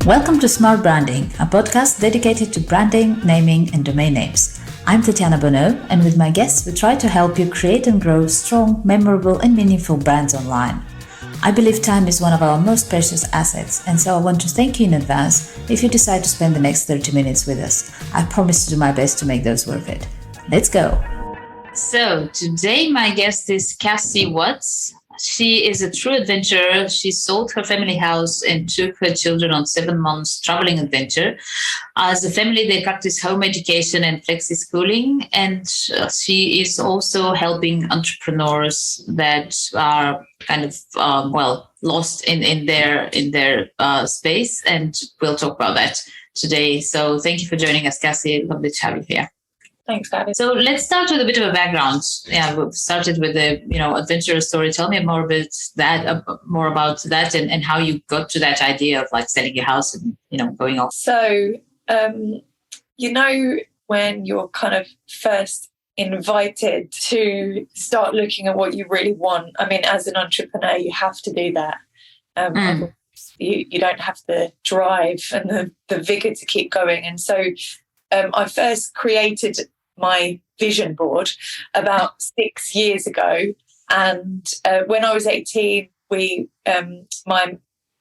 Welcome to Smart Branding, a podcast dedicated to branding, naming, and domain names. I'm Tatiana Bonneau, and with my guests, we try to help you create and grow strong, memorable, and meaningful brands online. I believe time is one of our most precious assets, and so I want to thank you in advance if you decide to spend the next 30 minutes with us. I promise to do my best to make those worth it. Let's go. So today my guest is Cassie Watts. She is a true adventurer. She sold her family house and took her children on 7 months traveling adventure. As a family, they practice home education and flexi schooling. And she is also helping entrepreneurs that are kind of, lost in their space. And we'll talk about that today. So thank you for joining us, Cassie. Lovely to have you here. Thanks, Gabby. So let's start with a bit of a background. Yeah, we've started with the adventure story. Tell me more about that and how you got to that idea of like selling your house and going off. So when you're kind of first invited to start looking at what you really want. I mean, as an entrepreneur, you have to do that. You don't have the drive and the vigor to keep going. And so I first created my vision board about 6 years ago. And when I was 18, my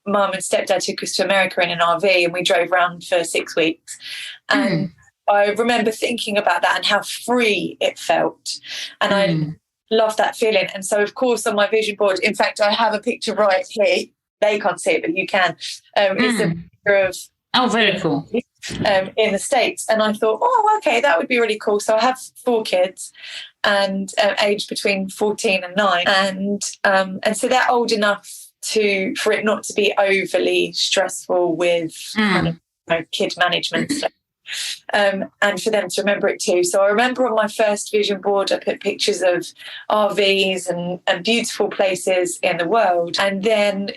mum and stepdad took us to America in an RV and we drove around for 6 weeks. And I remember thinking about that and how free it felt. And I love that feeling. And so, of course, on my vision board, in fact, I have a picture right here. They can't see it, but you can. It's a picture of... Oh, very cool. In the States. And I thought, okay, that would be really cool. So I have 4 kids and aged between 14 and 9. And so they're old enough for it not to be overly stressful with kind of kid management stuff. And for them to remember it too. So I remember on my first vision board, I put pictures of RVs and beautiful places in the world. And then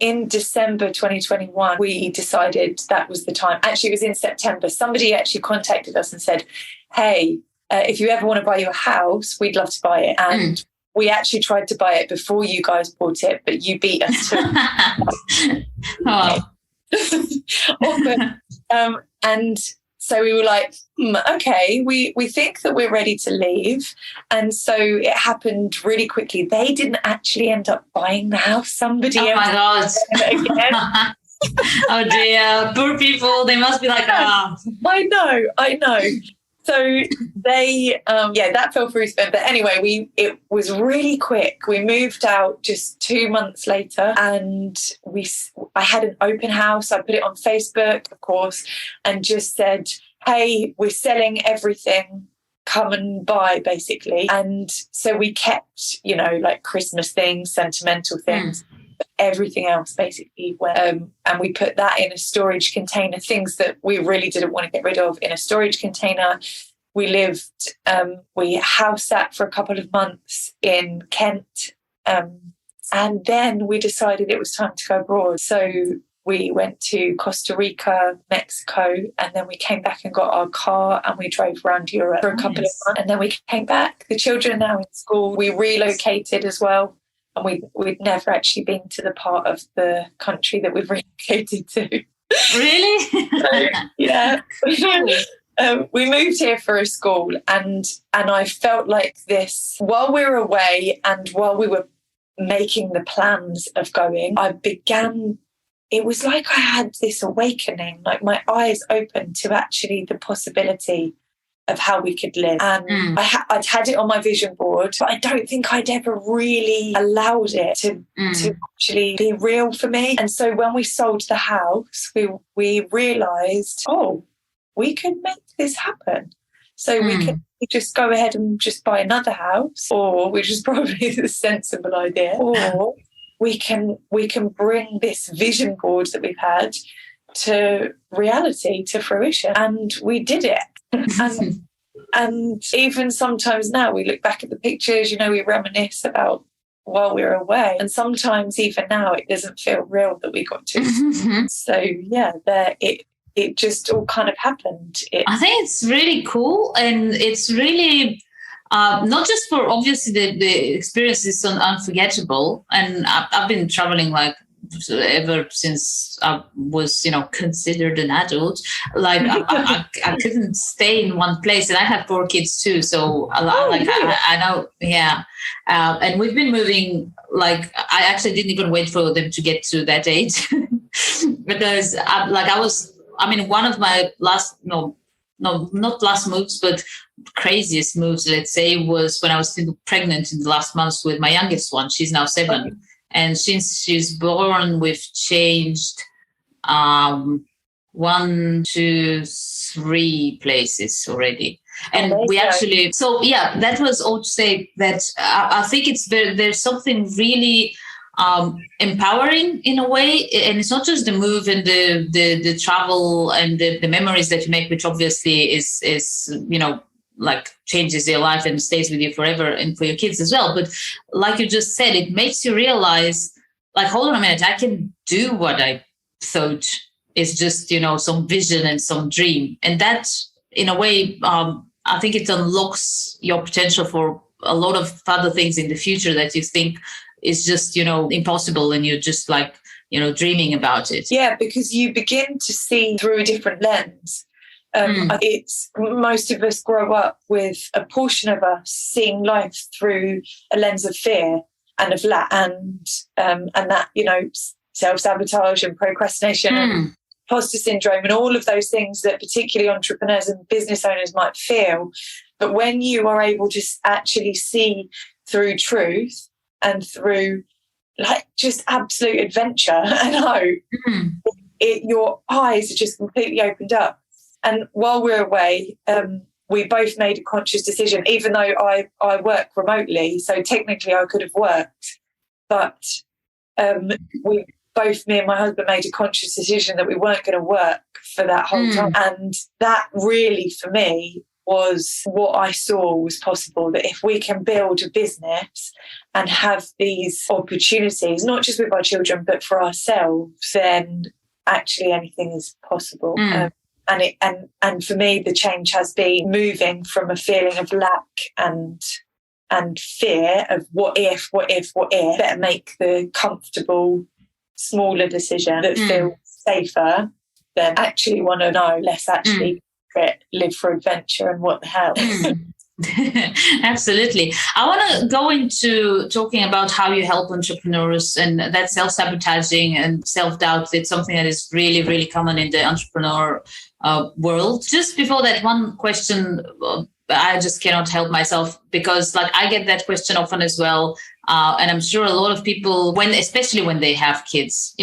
in December 2021, we decided that was the time. Actually, it was in September. Somebody actually contacted us and said, hey, if you ever want to buy your house, we'd love to buy it. And we actually tried to buy it before you guys bought it, but you beat us to it. And so we were like, okay, we think that we're ready to leave. And so it happened really quickly. They didn't actually end up buying the house. Somebody else. Oh my God. Oh dear, poor people. They must be like, I know. So they, that fell through. But anyway, it was really quick. We moved out just 2 months later, and I had an open house. I put it on Facebook, of course, and just said, hey, we're selling everything. Come and buy, basically. And so we kept, like Christmas things, sentimental things. Everything else basically went, and we put that in a storage container, things that we really didn't want to get rid of in a storage container. We house sat for a couple of months in Kent, and then we decided it was time to go abroad. So we went to Costa Rica, Mexico, and then we came back and got our car and we drove around Europe for a couple of months, and then we came back. The children are now in school. We relocated as well. And we'd never actually been to the part of the country that we've relocated to. Really? So, yeah. We moved here for a school, and I felt like this while we were away and while we were making the plans of going, it was like I had this awakening, like my eyes opened to actually the possibility of how we could live. And I'd had it on my vision board, but I don't think I'd ever really allowed it to actually be real for me. And so when we sold the house, we realised, we could make this happen. So we could just go ahead and just buy another house, which is probably the sensible idea, or we can bring this vision board that we've had to reality, to fruition. And we did it. And even sometimes now we look back at the pictures, we reminisce about while we were away. And sometimes even now it doesn't feel real that we got to. So it just all kind of happened. I think it's really cool, and it's really not just for obviously the experience is unforgettable. And I've been traveling like ever since I was, considered an adult. Like I couldn't stay in one place, and I have 4 kids too. So I know, yeah. And we've been moving. Like I actually didn't even wait for them to get to that age, because one of my last not last moves, but craziest moves, let's say, was when I was still pregnant in the last months with my youngest one. She's now 7. And since she's born, we've changed 1, 2, 3 places already. And we actually, that was all to say that I think there's something really empowering in a way. And it's not just the move and the travel and the memories that you make, which obviously is like changes your life and stays with you forever, and for your kids as well. But like you just said, it makes you realize, like, hold on a minute, I can do what I thought is just, some vision and some dream. And that, in a way, I think it unlocks your potential for a lot of other things in the future that you think is just, impossible, and you're just like, dreaming about it. Yeah, because you begin to see through a different lens. It's most of us grow up with a portion of us seeing life through a lens of fear and of lack, and that, self-sabotage and procrastination and imposter syndrome and all of those things that particularly entrepreneurs and business owners might feel. But when you are able to actually see through truth and through like just absolute adventure and hope, your eyes are just completely opened up. And while we're away, we both made a conscious decision, even though I work remotely, so technically I could have worked. But me and my husband made a conscious decision that we weren't going to work for that whole time. And that really, for me, was what I saw was possible, that if we can build a business and have these opportunities, not just with our children, but for ourselves, then actually anything is possible. And for me, the change has been moving from a feeling of lack and fear of what if, better make the comfortable, smaller decision that feels safer than actually want to know, let's actually live for adventure and what the hell. Absolutely. I want to go into talking about how you help entrepreneurs, and that self-sabotaging and self-doubt. It's something that is really, really common in the entrepreneur world. Just before that, one question, I just cannot help myself, because like I get that question often as well. And I'm sure a lot of people, especially when they have kids,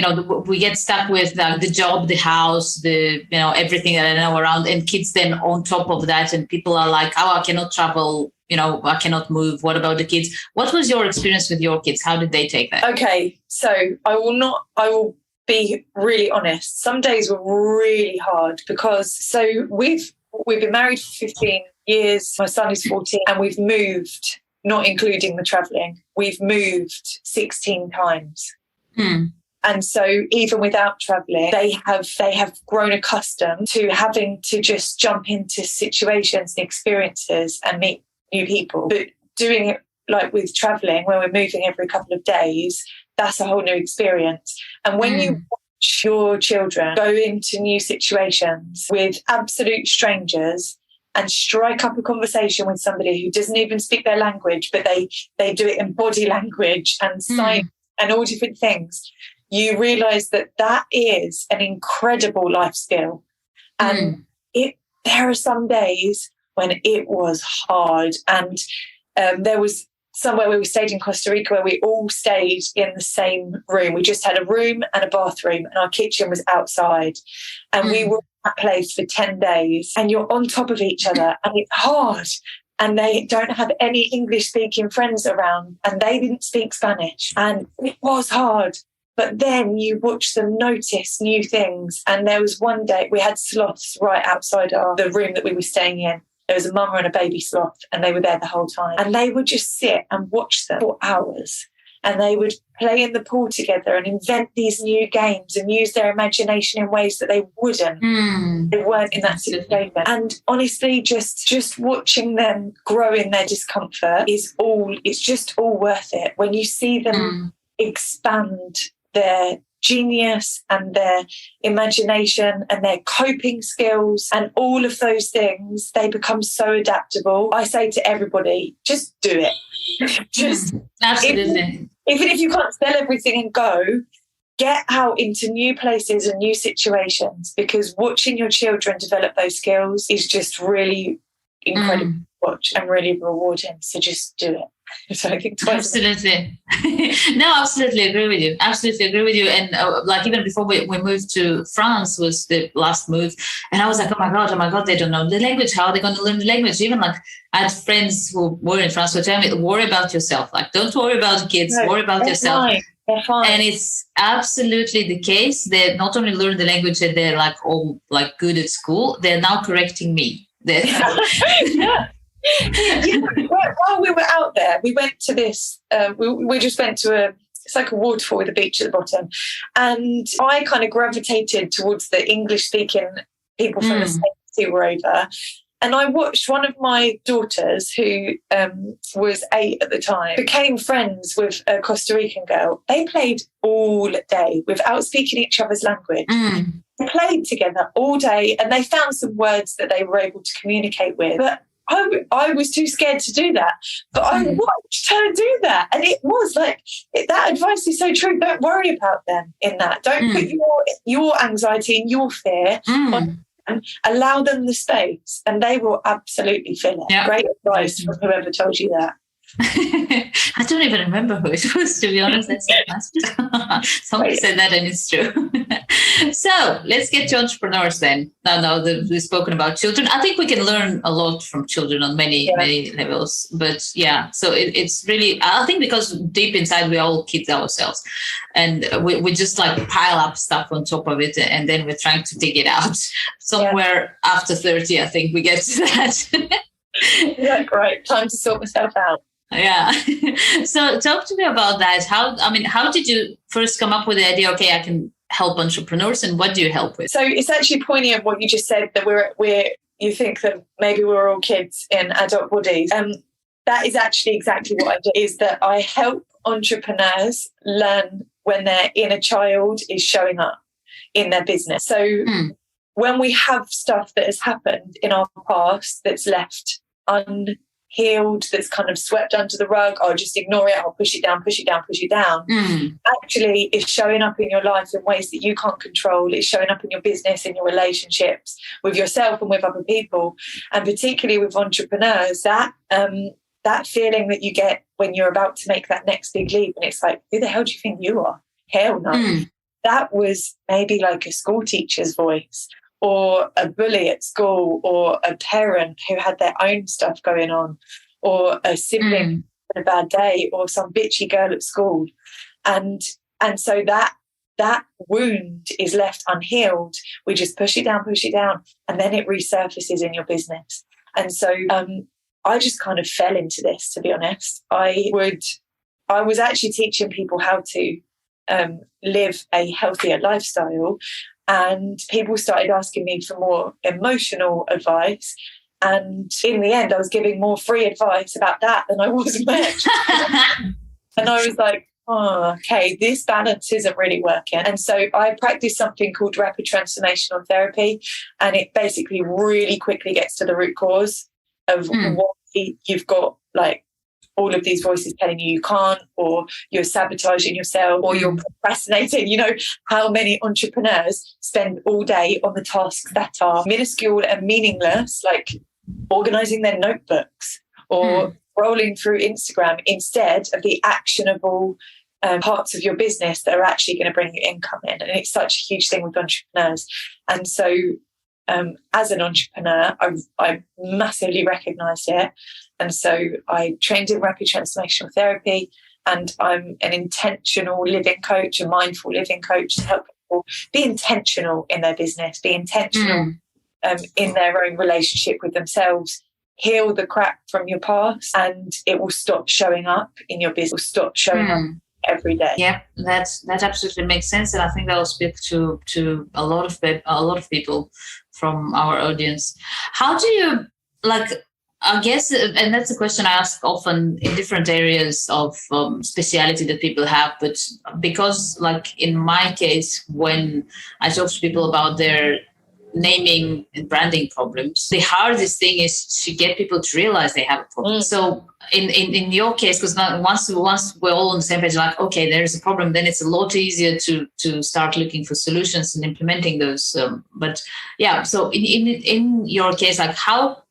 we get stuck with the job, the house, everything that I know around, and kids then on top of that. And people are like, oh, I cannot travel, I cannot move. What about the kids? What was your experience with your kids? How did they take that? Okay, so I will be really honest. Some days were really hard because we've been married for 15 years. My son is 14, and we've moved, not including the travelling, we've moved 16 times. And so even without travelling, they have grown accustomed to having to just jump into situations and experiences and meet new people. But doing it like with travelling, where we're moving every couple of days, that's a whole new experience. And when you watch your children go into new situations with absolute strangers and strike up a conversation with somebody who doesn't even speak their language, but they do it in body language and sign and all different things, you realise that is an incredible life skill. And there are some days when it was hard. And there was somewhere where we stayed in Costa Rica where we all stayed in the same room. We just had a room and a bathroom, and our kitchen was outside. And we were in that place for 10 days, and you're on top of each other, and it's hard. And they don't have any English-speaking friends around, and they didn't speak Spanish. And it was hard. But then you watch them notice new things. And there was one day we had sloths right outside the room that we were staying in. There was a mama and a baby sloth, and they were there the whole time. And they would just sit and watch them for hours. And they would play in the pool together and invent these new games and use their imagination in ways that they wouldn't. They weren't in that situation. And honestly, just watching them grow in their discomfort it's just all worth it. When you see them expand their genius and their imagination and their coping skills and all of those things, they become so adaptable. I say to everybody, just do it. Just absolutely. Even if you can't sell everything and go, get out into new places and new situations, because watching your children develop those skills is just really incredible to watch and really rewarding. So just do it. So I think absolutely. No, absolutely agree with you. Absolutely agree with you. And like even before we moved to France was the last move, and I was like, oh my god, they don't know the language. How are they going to learn the language? Even like I had friends who were in France who tell me, worry about yourself. Like, don't worry about kids. No, worry about yourself. Fine. They're fine. And it's absolutely the case. They not only learn the language and they're like all like good at school, they're now correcting me. Yeah. While we were out there, we went to this. We just went to it's like a waterfall with a beach at the bottom, and I kind of gravitated towards the English-speaking people from the States who were over. And I watched one of my daughters, who was 8 at the time, became friends with a Costa Rican girl. They played all day without speaking each other's language. They played together all day, and they found some words that they were able to communicate with. But I was too scared to do that. But I watched her do that. And it was like, that advice is so true. Don't worry about them in that. Don't put your anxiety and your fear on them. Allow them the space, and they will absolutely feel it. Yep. Great advice from whoever told you that. I don't even remember who it was, to be honest. Somebody said that, and it's true. So let's get to entrepreneurs then. Now that we've spoken about children, I think we can learn a lot from children on many levels. But so it's really, I think, because deep inside we're all kids ourselves, and we just like pile up stuff on top of it, and then we're trying to dig it out. Somewhere after 30, I think we get to that. Yeah, great. Time to sort myself out. Yeah. So talk to me about that. How did you first come up with the idea, okay, I can help entrepreneurs, and what do you help with? So it's actually poignant of what you just said, that you think that maybe we're all kids in adult bodies. That is actually exactly what I do, is that I help entrepreneurs learn when their inner child is showing up in their business. So when we have stuff that has happened in our past that's left unhealed, that's kind of swept under the rug, I'll just ignore it, I'll push it down, actually is showing up in your life in ways that you can't control. It's showing up in your business, in your relationships with yourself and with other people. And particularly with entrepreneurs, that feeling that you get when you're about to make that next big leap, and it's like, who the hell do you think you are? Hell no. That was maybe like a school teacher's voice, or a bully at school, or a parent who had their own stuff going on, or a sibling had a bad day, or some bitchy girl at school. And so that wound is left unhealed. We just push it down, and then it resurfaces in your business. And so I just kind of fell into this, to be honest. I was actually teaching people how to live a healthier lifestyle, and people started asking me for more emotional advice, and in the end I was giving more free advice about that than I was much. And I was like, oh, okay, this balance isn't really working. And so I practice something called rapid transformational therapy, and it basically really quickly gets to the root cause of what you've got, like all of these voices telling you can't, or you're sabotaging yourself, or you're procrastinating. You know, how many entrepreneurs spend all day on the tasks that are minuscule and meaningless, like organizing their notebooks or scrolling through Instagram, instead of the actionable parts of your business that are actually going to bring you income in. And it's such a huge thing with entrepreneurs. And so as an entrepreneur, I massively recognized it. And so I trained in rapid transformational therapy, and I'm an intentional living coach, a mindful living coach, to help people be intentional in their business, be intentional in their own relationship with themselves, heal the crap from your past, and it will stop showing up in your business, will stop showing up every day. Yeah, that absolutely makes sense, and I think that will speak to a lot of people from our audience. How do you I guess, and that's a question I ask often in different areas of speciality that people have. But because, like in my case, when I talk to people about their naming and branding problems, the hardest thing is to get people to realize they have a problem. So in your case, because once we're all on the same page, like, okay, there's a problem, then it's a lot easier to start looking for solutions and implementing those. But yeah, so in your case, like, how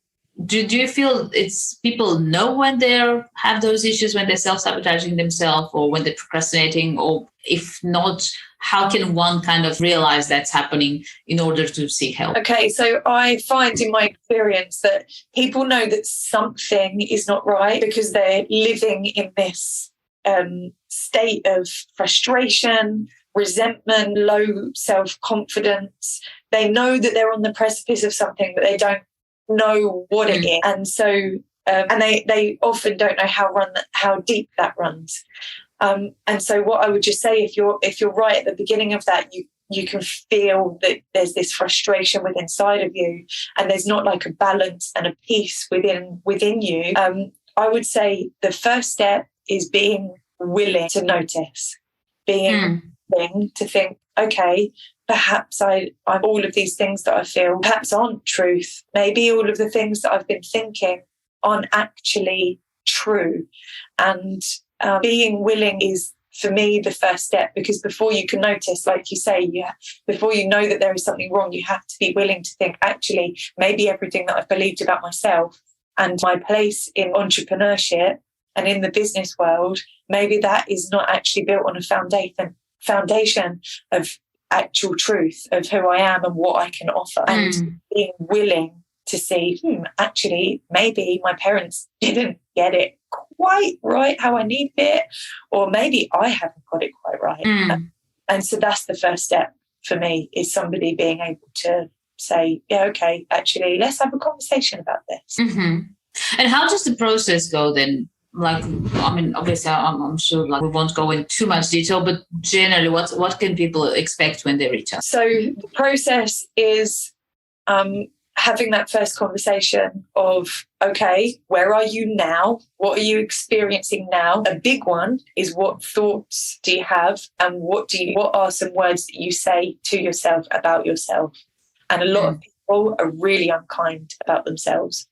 do you feel it's people know when they have those issues, when they're self-sabotaging themselves or when they're procrastinating, or if not, how can one kind of realize that's happening in order to seek help? Okay, so I find in my experience that people know that something is not right because they're living in this state of frustration, resentment, low self-confidence. They know that they're on the precipice of something, but they don't know what it is. And so, and they often don't know how deep that runs. And so what I would just say, if you're right at the beginning of that, you can feel that there's this frustration within inside of you, and there's not like a balance and a peace within you. I would say the first step is being willing to notice, being willing to think, okay, perhaps I'm all of these things that I feel perhaps aren't truth. Maybe all of the things that I've been thinking aren't actually true. And being willing is, for me, the first step, because before you can notice, like you say, before you know that there is something wrong, you have to be willing to think, actually, maybe everything that I've believed about myself and my place in entrepreneurship and in the business world, maybe that is not actually built on a foundation of actual truth of who I am and what I can offer. And being willing to see, actually, maybe my parents didn't get it quite right how I needed it, or maybe I haven't got it quite right. And so that's the first step for me, is somebody being able to say, yeah, okay, actually, let's have a conversation about this. And how does the process go then? Like, I mean, obviously, I'm sure like we won't go in too much detail, but generally, what can people expect when they reach out? So the process is having that first conversation of, okay, where are you now? What are you experiencing now? A big one is, what thoughts do you have, and what are some words that you say to yourself about yourself? And a lot of people are really unkind about themselves.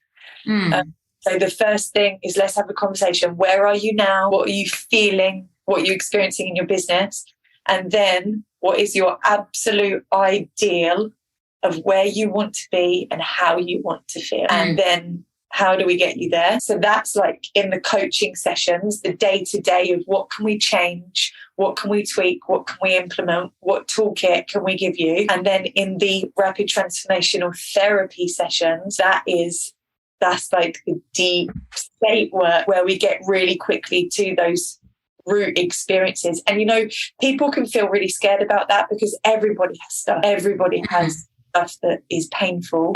So the first thing is, let's have a conversation. Where are you now? What are you feeling? What are you experiencing in your business? And then what is your absolute ideal of where you want to be and how you want to feel? And then how do we get you there? So that's like in the coaching sessions, the day-to-day of what can we change? What can we tweak? What can we implement? What toolkit can we give you? And then in the rapid transformational therapy sessions, that's like the deep state work where we get really quickly to those root experiences. And, people can feel really scared about that because everybody has stuff. Everybody has stuff that is painful.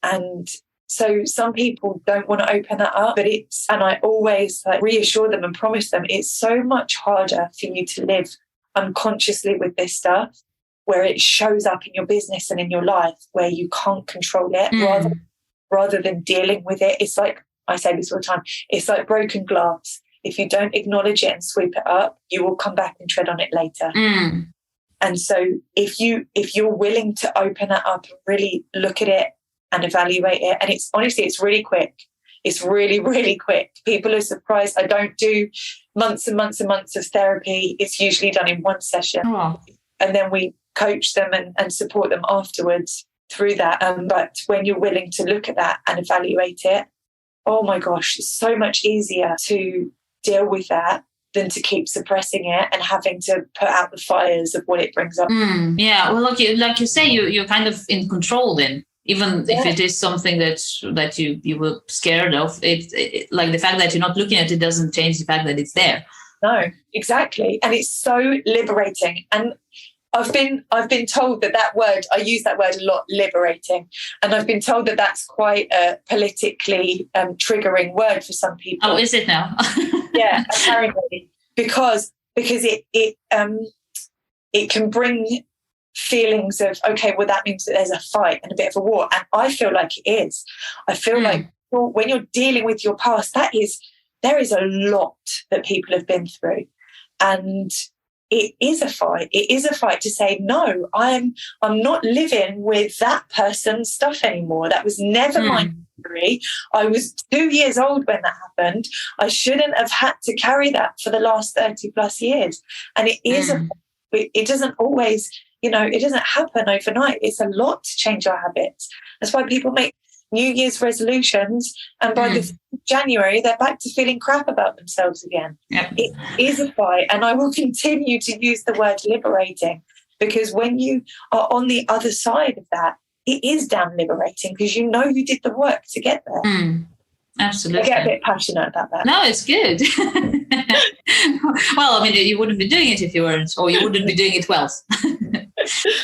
And so some people don't want to open that up, and I always reassure them and promise them, it's so much harder for you to live unconsciously with this stuff, where it shows up in your business and in your life, where you can't control it, rather than dealing with it. It's like, I say this all the time, it's like broken glass. If you don't acknowledge it and sweep it up, you will come back and tread on it later. And so if you're willing to open that up and really look at it and evaluate it, and it's really quick. It's really, really quick. People are surprised. I don't do months and months and months of therapy. It's usually done in one session. And then we coach them and support them afterwards through that. But when you're willing to look at that and evaluate it, oh my gosh, it's so much easier to deal with that than to keep suppressing it and having to put out the fires of what it brings up. Yeah, well, like you say, you're kind of in control then, even if it is something that you were scared of. It like the fact that you're not looking at it doesn't change the fact that it's there. No, exactly, and it's so liberating. And I've been told that word, I use that word a lot, liberating. And I've been told that that's quite a politically triggering word for some people. Oh, is it now? Yeah, apparently. Because it can bring feelings of, okay, well, that means that there's a fight and a bit of a war. And I feel like it is. I feel like you're dealing with your past, there is a lot that people have been through. And it is a fight. It is a fight to say, no, I'm not living with that person's stuff anymore. That was never my history. I was 2 years old when that happened. I shouldn't have had to carry that for the last 30 plus years. And it is it doesn't always, it doesn't happen overnight. It's a lot to change our habits. That's why people make New Year's resolutions, and by the January, they're back to feeling crap about themselves again. Yep. It is a fight, and I will continue to use the word liberating, because when you are on the other side of that, it is damn liberating, because you did the work to get there. Absolutely. I get a bit passionate about that. No, it's good. Well, I mean, you wouldn't be doing it if you weren't, or you wouldn't be doing it well.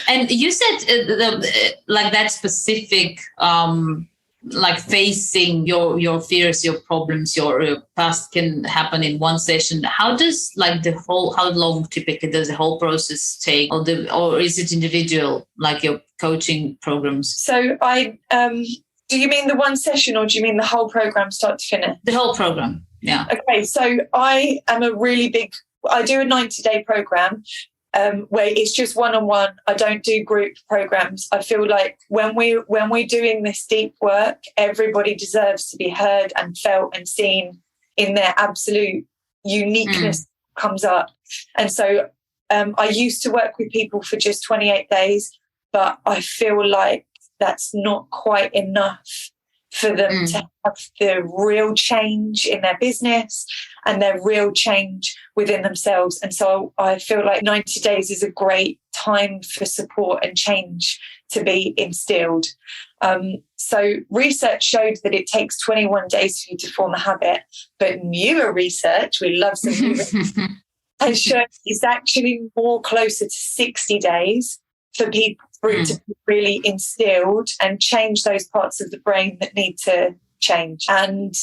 And you said that specific, facing your fears, your problems, your past can happen in one session. How does how long typically does the whole process take, or is it individual, like your coaching programs? So do you mean the one session, or do you mean the whole program start to finish? The whole program, yeah. Okay, so I am I do a 90-day program where it's just one-on-one. I don't do group programs. I feel like when we're doing this deep work, everybody deserves to be heard and felt and seen in their absolute uniqueness comes up. And so I used to work with people for just 28 days, but I feel like that's not quite enough for them to have the real change in their business and their real change within themselves. And so I feel like 90 days is a great time for support and change to be instilled. So research showed that it takes 21 days for you to form a habit, but newer research, we love some new research, has shown it's actually more closer to 60 days for people for it to be really instilled and change those parts of the brain that need to change. And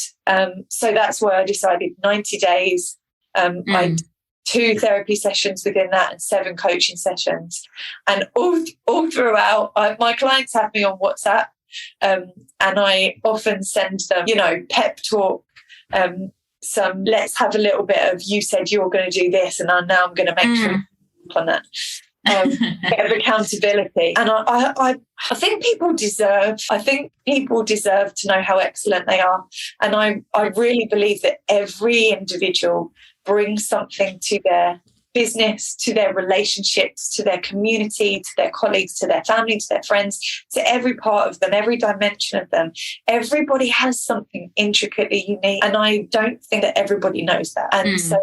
so that's why I decided 90 days. I had 2 therapy sessions within that and 7 coaching sessions. And all throughout, my clients have me on WhatsApp, and I often send them, pep talk, some let's have a little bit of, you said you're going to do this, and now I'm going to make sure on that. Bit of accountability. And I think people deserve to know how excellent they are. And I really believe that every individual brings something to their business, to their relationships, to their community, to their colleagues, to their family, to their friends, to every part of them, every dimension of them. Everybody has something intricately unique. And I don't think that everybody knows that. And so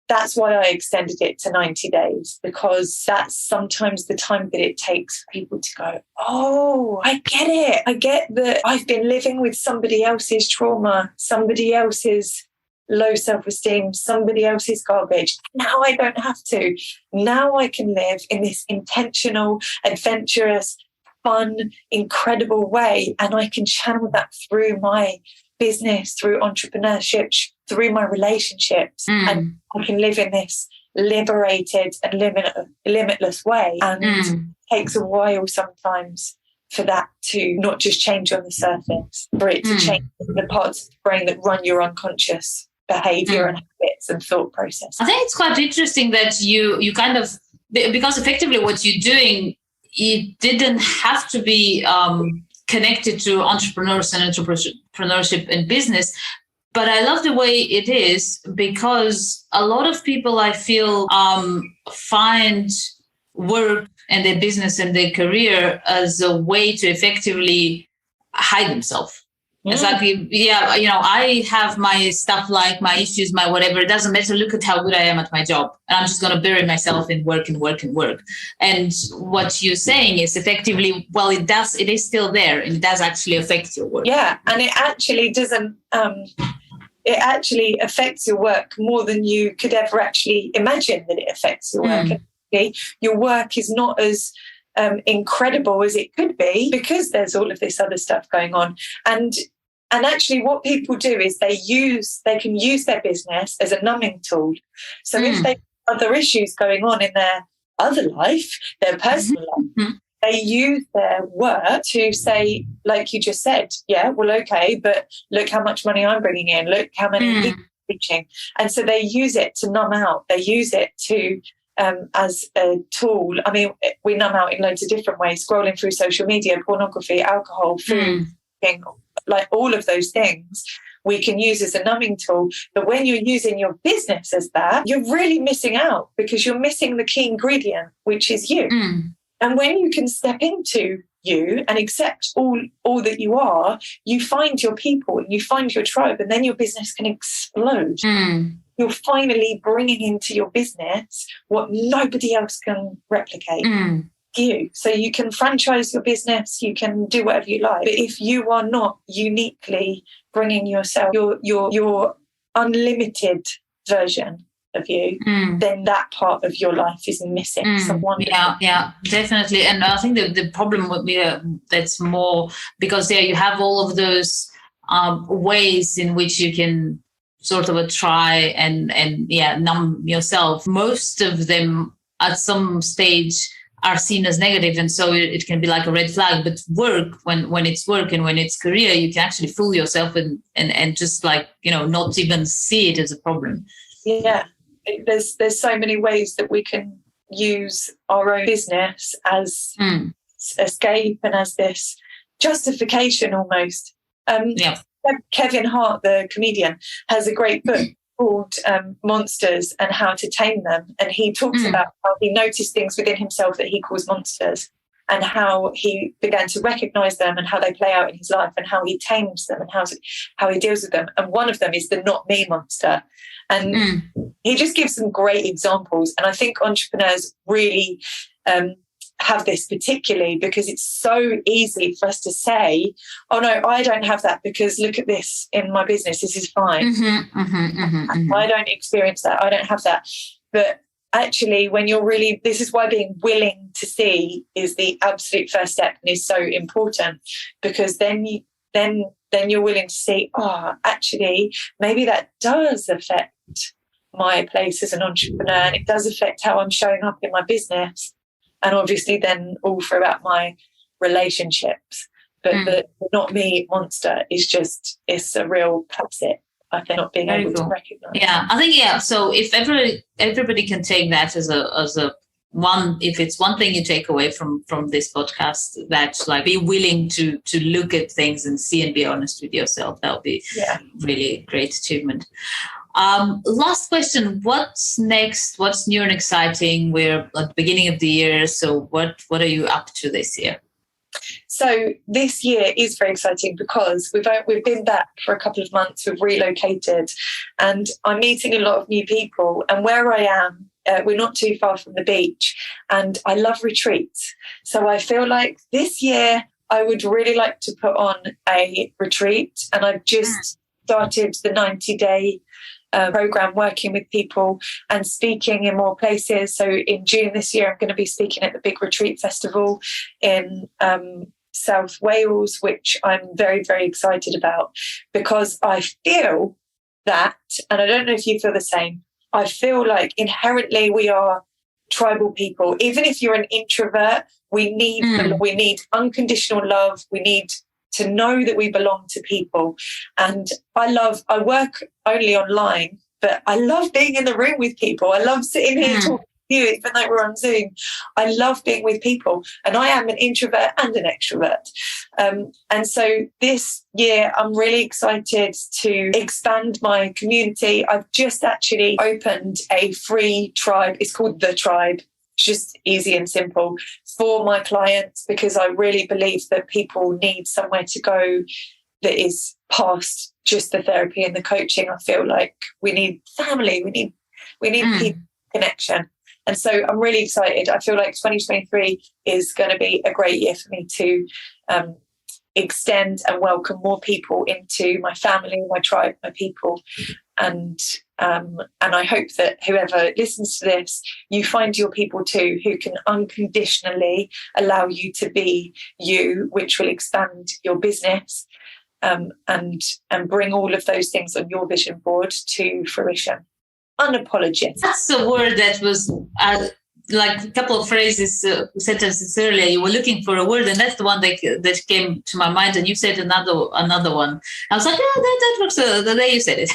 that's why I extended it to 90 days, because that's sometimes the time that it takes for people to go, oh, I get it. I get that I've been living with somebody else's trauma, somebody else's low self-esteem, somebody else's garbage. Now I don't have to. Now I can live in this intentional, adventurous, fun, incredible way. And I can channel that through my business, through entrepreneurship, through my relationships, and I can live in this liberated and limitless way. And it takes a while sometimes for that to not just change on the surface, for it to change the parts of the brain that run your unconscious behavior and habits and thought process. I think it's quite interesting that you kind of, because effectively what you're doing, it didn't have to be connected to entrepreneurs and entrepreneurship and business. But I love the way it is, because a lot of people, I feel, find work and their business and their career as a way to effectively hide themselves. It's like, I have my stuff, like my issues, my whatever. It doesn't matter. Look at how good I am at my job. And I'm just going to bury myself in work and work and work. And what you're saying is effectively, well, it is still there, and it does actually affect your work. Yeah. And it actually doesn't, it actually affects your work more than you could ever actually imagine that it affects your work. Your work is not as incredible as it could be, because there's all of this other stuff going on. And actually what people do is they can use their business as a numbing tool. So if they have other issues going on in their other life, their personal life, they use their work to say, like you just said, yeah, well, okay, but look how much money I'm bringing in. Look how many people I'm reaching. And so they use it to numb out. They use it to as a tool. I mean, we numb out in loads of different ways, scrolling through social media, pornography, alcohol, food, like all of those things we can use as a numbing tool. But when you're using your business as that, you're really missing out because you're missing the key ingredient, which is you. And when you can step into you and accept all that you are, you find your people and you find your tribe, and then your business can explode. You're finally bringing into your business what nobody else can replicate. You. So you can franchise your business, you can do whatever you like. But if you are not uniquely bringing yourself, your unlimited version of you, then that part of your life is missing. Yeah, definitely. And I think the problem would be that's more because you have all of those ways in which you can sort of try and numb yourself. Most of them at some stage are seen as negative, and so it can be like a red flag. But work, when it's work and when it's career, you can actually fool yourself and just like, not even see it as a problem. Yeah, there's so many ways that we can use our own business as escape and as this justification almost. Kevin Hart, the comedian, has a great book called Monsters and How to Tame Them. And he talks about how he noticed things within himself that he calls monsters, and how he began to recognize them and how they play out in his life and how he tames them and how he deals with them. And one of them is the not me monster. And he just gives some great examples. And I think entrepreneurs really have this particularly because it's so easy for us to say, oh no, I don't have that because look at this in my business, this is fine. I don't experience that, I don't have that. But actually, when you're really, this is why being willing to see is the absolute first step and is so important, because then you're willing to see, actually maybe that does affect my place as an entrepreneur, and it does affect how I'm showing up in my business. And obviously then all throughout my relationships. But the not me monster is it's a real classic. I think not being able to recognize. Yeah, I think, so if everybody can take that as a one, if it's one thing you take away from this podcast, that's like be willing to look at things and see and be honest with yourself. That would be really great achievement. Last question, what's next? What's new and exciting? We're at the beginning of the year, so what are you up to this year? So this year is very exciting because we've been back for a couple of months, we've relocated, and I'm meeting a lot of new people. And where I am, we're not too far from the beach, and I love retreats. So I feel like this year I would really like to put on a retreat, and I've just started the 90-day program working with people and speaking in more places. So in June this year, I'm going to be speaking at the Big Retreat Festival in South Wales, which I'm very, very excited about, because I feel that, and I don't know if you feel the same, I feel like inherently we are tribal people. Even if you're an introvert, we need unconditional love. We need to know that we belong to people. And I work only online, but I love being in the room with people. I love sitting here talking to you, even though we're on Zoom. I love being with people. And I am an introvert and an extrovert. And so this year, I'm really excited to expand my community. I've just actually opened a free tribe. It's called The Tribe. Just easy and simple for my clients, because I really believe that people need somewhere to go that is past just the therapy and the coaching. I feel like we need family, we need people connection. And so I'm really excited. I feel like 2023 is going to be a great year for me to extend and welcome more people into my family, my tribe, my people. And I hope that whoever listens to this, you find your people too, who can unconditionally allow you to be you, which will expand your business and bring all of those things on your vision board to fruition. Unapologetic. That's a word that was like a couple of phrases, sentences earlier, you were looking for a word, and that's the one that came to my mind. And you said another one. I was like, that works. The day you said it.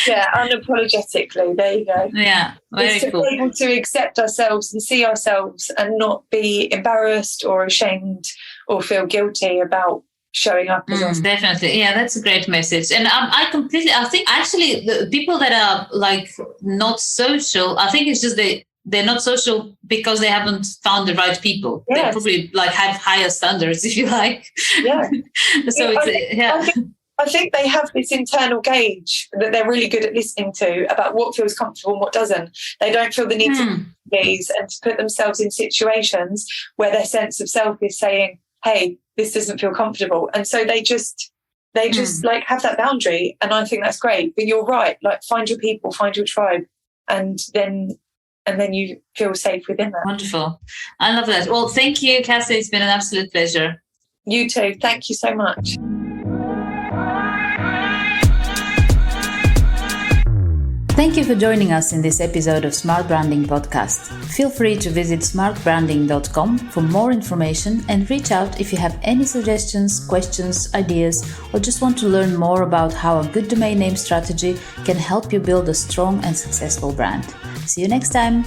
Yeah, unapologetically. There you go. Yeah, very cool. To be able to accept ourselves and see ourselves, and not be embarrassed or ashamed or feel guilty about showing up as us. Definitely. Yeah, that's a great message. And I think actually the people that are like not social, I think it's just they're not social because they haven't found the right people. Yes. They probably like have higher standards, if you like. Yeah. So I think they have this internal gauge that they're really good at listening to about what feels comfortable and what doesn't. They don't feel the need to please and to put themselves in situations where their sense of self is saying, hey, this doesn't feel comfortable. And so they just like have that boundary. And I think that's great. But you're right, like find your people, find your tribe, and then you feel safe within that. Wonderful. I love that. Well, thank you, Cassie. It's been an absolute pleasure. You too. Thank you so much. Thank you for joining us in this episode of Smart Branding Podcast. Feel free to visit smartbranding.com for more information and reach out if you have any suggestions, questions, ideas, or just want to learn more about how a good domain name strategy can help you build a strong and successful brand. See you next time.